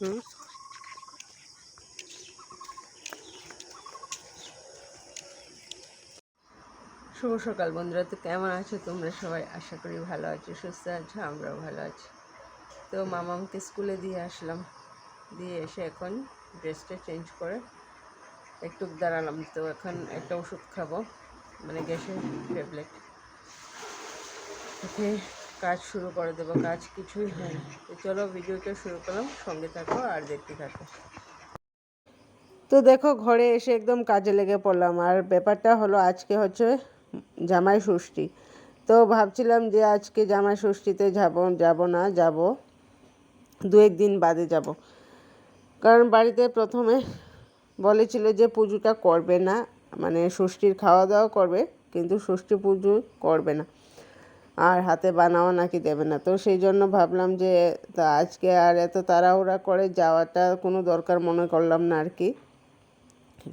হুম। শুভ সকাল বন্ধুরা, তো কেমন আছো তোমরা সবাই? আশা করি ভালো আছো, সুস্থ আছো, আমরাও ভালো আছি। তো মামাকে স্কুলে দিয়ে আসলাম, দিয়ে এসে এখন ড্রেসটা চেঞ্জ করে একটু দাঁড়ালাম। তো এখন একটা ওষুধ খাবো, মানে গ্যাসের ট্যাবলেট খেয়ে কাজ শুরু করে দেবো। কাজ কিছুই হয়নি। তো চলো ভিডিওটা শুরু করলাম, সঙ্গে থাকো আর দেখতে থাকো। তো দেখো, ঘরে এসে একদম কাজে লেগে পড়লাম। আর ব্যাপারটা হলো, আজকে হচ্ছে জামাই ষষ্ঠী। তো ভাবছিলাম যে আজকে জামাই ষষ্ঠীতে যাব না, যাব দু একদিন বাদে যাব। কারণ বাড়িতে প্রথমে বলেছিল যে পুজোটা করবে না, মানে ষষ্ঠীর খাওয়া দাওয়া করবে কিন্তু ষষ্ঠী পুজো করবে না, আর হাতে বানাও নাকি দেবে না। তো সেই জন্য ভাবলাম যে তা আজকে আর এত তাড়াহুড়া করে যাওয়াটা কোনো দরকার মনে করলাম না আর কি,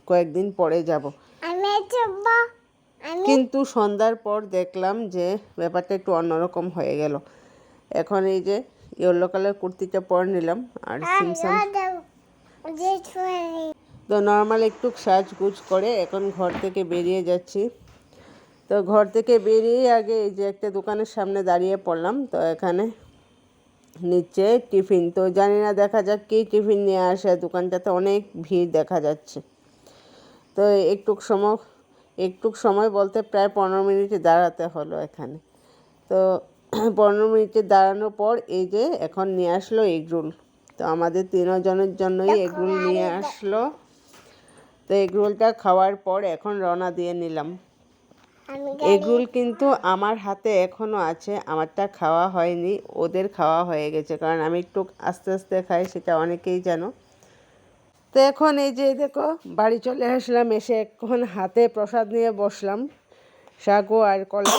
কয়েকদিন পরে যাব। কিন্তু সন্ধ্যার পর দেখলাম যে ব্যাপারটা একটু অন্যরকম হয়ে গেল। এখন এই যে ইয়েলো কালার কুর্তিটা পরে নিলাম আর সিমসাম, তো নর্মাল একটু সাজগুজ করে এখন ঘর থেকে বেরিয়ে যাচ্ছি। তো ঘর থেকে বেরিয়ে আগে এই যে একটা দোকানের সামনে দাঁড়িয়ে পড়লাম। তো এখানে নিচে টিফিন, তো জানি না, দেখা যাক কী টিফিন নিয়ে আসে। দোকানটাতে অনেক ভিড় দেখা যাচ্ছে। তো একটুক সময় বলতে প্রায় 15 মিনিট দাঁড়াতে হলো এখানে। তো 15 মিনিটে দাঁড়ানোর পর এই যে এখন নিয়ে আসলো এগরোল। তো আমাদের 3জনের জন্যই এগরোল নিয়ে আসলো। তো এগরোলটা খাওয়ার পর এখন রওনা দিয়ে নিলাম। এগরোল কিন্তু আমার হাতে এখনও আছে, আমারটা খাওয়া হয়নি, ওদের খাওয়া হয়ে গেছে, কারণ আমি একটু আস্তে আস্তে খাই, সেটা অনেকেই জানো। তো এখন এই যে দেখো বাড়ি চলে আসলাম, এসে এখন হাতে প্রসাদ নিয়ে বসলাম, সাগু আর কলা।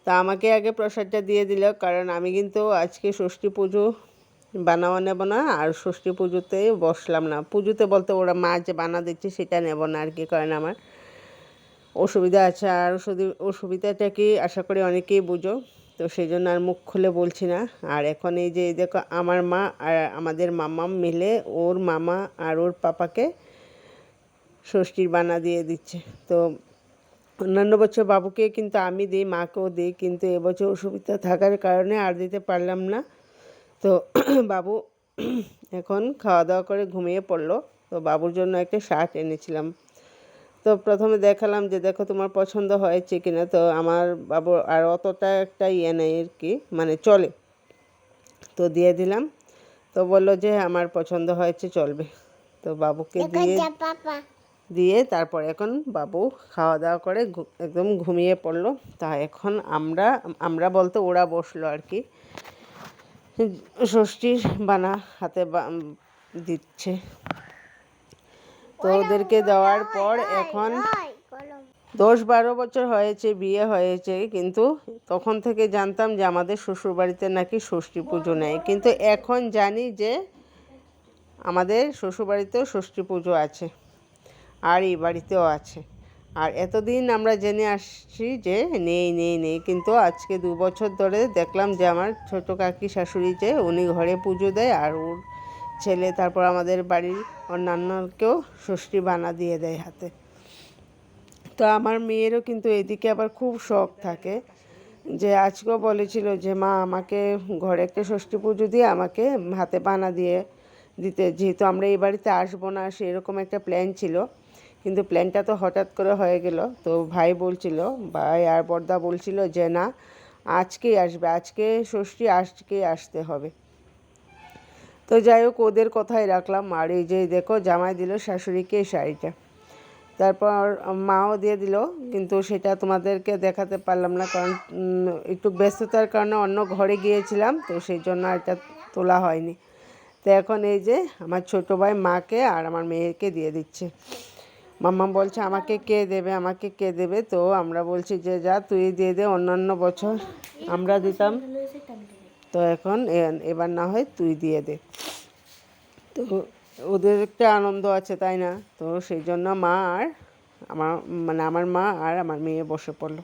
তা আমাকে আগে প্রসাদটা দিয়ে দিল, কারণ আমি কিন্তু আজকে ষষ্ঠী পুজো বানাও নেব না, আর ষষ্ঠী পুজোতে বসলাম না। পুজোতে বলতে ওরা মা যে বানা দিচ্ছে সেটা নেব না আর কি, কারণ আমার অসুবিধা আছে। আর অসুবিধাটা কি আশা করি অনেকেই বুঝো, তো সেই জন্য আর মুখ খুলে বলছি না। আর এখন এই যে দেখো আমার মা আর আমাদের মামা মিলে ওর মামা আর ওর পাপাকে ষষ্ঠীর বানা দিয়ে দিচ্ছে। তো অন্যান্য বছর বাবুকে কিন্তু আমি দিই, মাকেও দিই, কিন্তু এবছর অসুবিধা থাকার কারণে আর দিতে পারলাম না। তো বাবু এখন খাওয়া দাওয়া করে ঘুমিয়ে পড়লো। তো বাবুর জন্য একটা শার্ট এনেছিলাম। তো প্রথমে দেখালাম যে দেখো তোমার পছন্দ হয়েছে কিনা। তো আমার বাবু আর অতটা একটা ইয়ে নেই আর কি, মানে চলে। তো দিয়ে দিলাম। তো বললো যে আমার পছন্দ হয়েছে, চলবে। তো বাবুকে দিয়ে তারপর এখন বাবু খাওয়া দাওয়া করে একদম ঘুমিয়ে পড়লো। তা এখন আমরা বলতে ওরা বসলো আর কি, ষষ্ঠীর বানা হাতে দিচ্ছে। তো ওদেরকে দেওয়ার পর এখন 10-12 বছর হয়েছে বিয়ে হয়েছে, কিন্তু তখন থেকে জানতাম যে আমাদের শ্বশুরবাড়িতে নাকি ষষ্ঠী পুজো নেই, কিন্তু এখন জানি যে আমাদের শ্বশুরবাড়িতেও ষষ্ঠী পুজো আছে, আর এই বাড়িতেও আছে। আর এতদিন আমরা জেনে আসছি যে নেই নেই নেই, কিন্তু আজকে 2 বছর ধরে দেখলাম যে আমার ছোটো কাকি শাশুড়ি যে উনি ঘরে পুজো দেয়, আর ওর ছেলে তারপর আমাদের বাড়ির অন্যান্যকেও ষষ্ঠী বানা দিয়ে দেয় হাতে। তো আমার মেয়েরও কিন্তু এদিকে আবার খুব শখ থাকে, যে আজকেও বলেছিল যে মা আমাকে ঘরে একটা ষষ্ঠী পুজো দিয়ে আমাকে হাতে বানা দিয়ে দিতে, যেহেতু আমরা এই বাড়িতে আসবো না সেরকম একটা প্ল্যান ছিল, কিন্তু প্ল্যানটা তো হঠাৎ করে হয়ে গেল। তো ভাই আর বড়দা বলছিল যে না, আজকেই আসবে, আজকে ষষ্ঠী, আজকেই আসতে হবে। তো যাই হোক, ওদের কথাই রাখলাম। আর এই যে দেখো জামাই দিল শাশুড়িকে এই শাড়িটা, তারপর মাও দিয়ে দিল, কিন্তু সেটা তোমাদেরকে দেখাতে পারলাম না, কারণ একটু ব্যস্ততার কারণে অন্য ঘরে গিয়েছিলাম, তো সেই জন্য এটা তোলা হয়নি। তো এখন এই যে আমার ছোটো ভাই মাকে আর আমার মেয়েকে দিয়ে দিচ্ছে। মাম্মা বলছে আমাকে কে দেবে, আমাকে কে দেবে। তো আমরা বলছি যে যা তুই দিয়ে দে, অন্যান্য বছর আমরা দিতাম, তো এখন এবার না হয় তুই দিয়ে দে। তো ওদের একটা আনন্দ আছে, তাই না? তো সেই জন্য আমার মা আর আমার মেয়ে বসে পড়লো।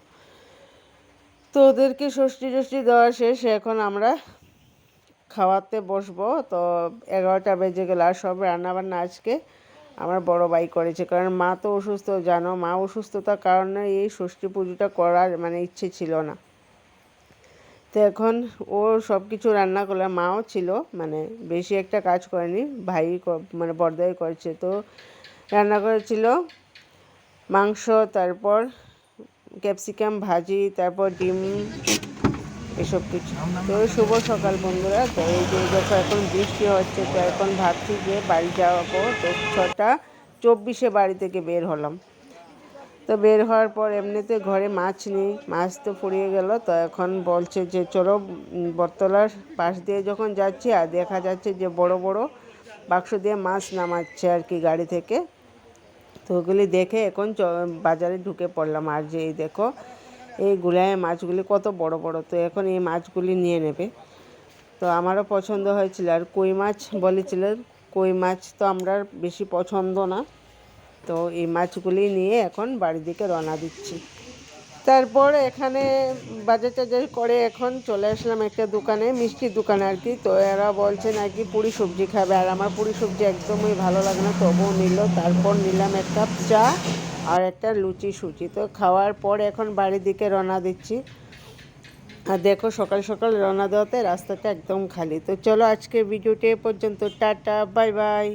তো ওদেরকে ষষ্ঠী দেওয়া শেষ, এখন আমরা খাওয়াতে বসবো, তো 11টা বেজে গেল। আর সব রান্নাবান্না আজকে আমার বড় ভাই করেছে, কারণ মা তো অসুস্থ, জানো, মা অসুস্থতার কারণে এই ষষ্ঠী পুজোটা করার মানে ইচ্ছে ছিল না। তো এখন ও সব কিছু রান্না করলো, মাও ছিল, মানে বেশি একটা কাজ করেনি, ভাই মানে বড়দাই করেছে। তো রান্না করেছিল মাংস, তারপর ক্যাপসিকাম ভাজি, তারপর ডিম, এসব কিছু। তো শুভ সকাল বন্ধুরা। তো এই যে দেখো এখন বৃষ্টি হচ্ছে, তো এখন ভাবছি যে বাড়ি যাবো। তো 6:24 বাড়ি থেকে বের হলাম। তো বের হওয়ার পর এমনিতে ঘরে মাছ নেই, মাছ তো ফুরিয়ে গেল। তো এখন বলছে যে চলো বটতলার পাশ দিয়ে যখন যাচ্ছি, আর দেখা যাচ্ছে যে বড় বড় বাক্স দিয়ে মাছ নামাচ্ছে আর কি গাড়ি থেকে। তো ওগুলি দেখে এখন বাজারে ঢুকে পড়লাম। আর যে এই দেখো এই গুলায় মাছগুলি কত বড় বড়, তো এখন এই মাছগুলি নিয়ে নেবে। তো আমারও পছন্দ হয়েছিল। আর কই মাছ বলেছিল, কই মাছ তো আমরা বেশি পছন্দ না। তো এই মাছগুলি নিয়ে এখন বাড়ির দিকে রওনা দিচ্ছি। তারপর এখানে বাজার টাজার করে এখন চলে আসলাম একটা দোকানে, মিষ্টির দোকানে আর কি। তো এরা বলছে নাকি পুরি সবজি খাবে, আর আমার পুরি সবজি একদমই ভালো লাগে না, তবুও নিল। তারপর নিলাম এক কাপ চা আর একটা লুচি সুজি। তো খাওয়ার পর এখন বাড়ির দিকে রওনা দিচ্ছি। আর দেখো সকাল সকাল রওনা দেওয়াতে রাস্তাটা একদম খালি। তো চলো আজকের ভিডিওটি এ পর্যন্ত, টাটা, বাই বাই।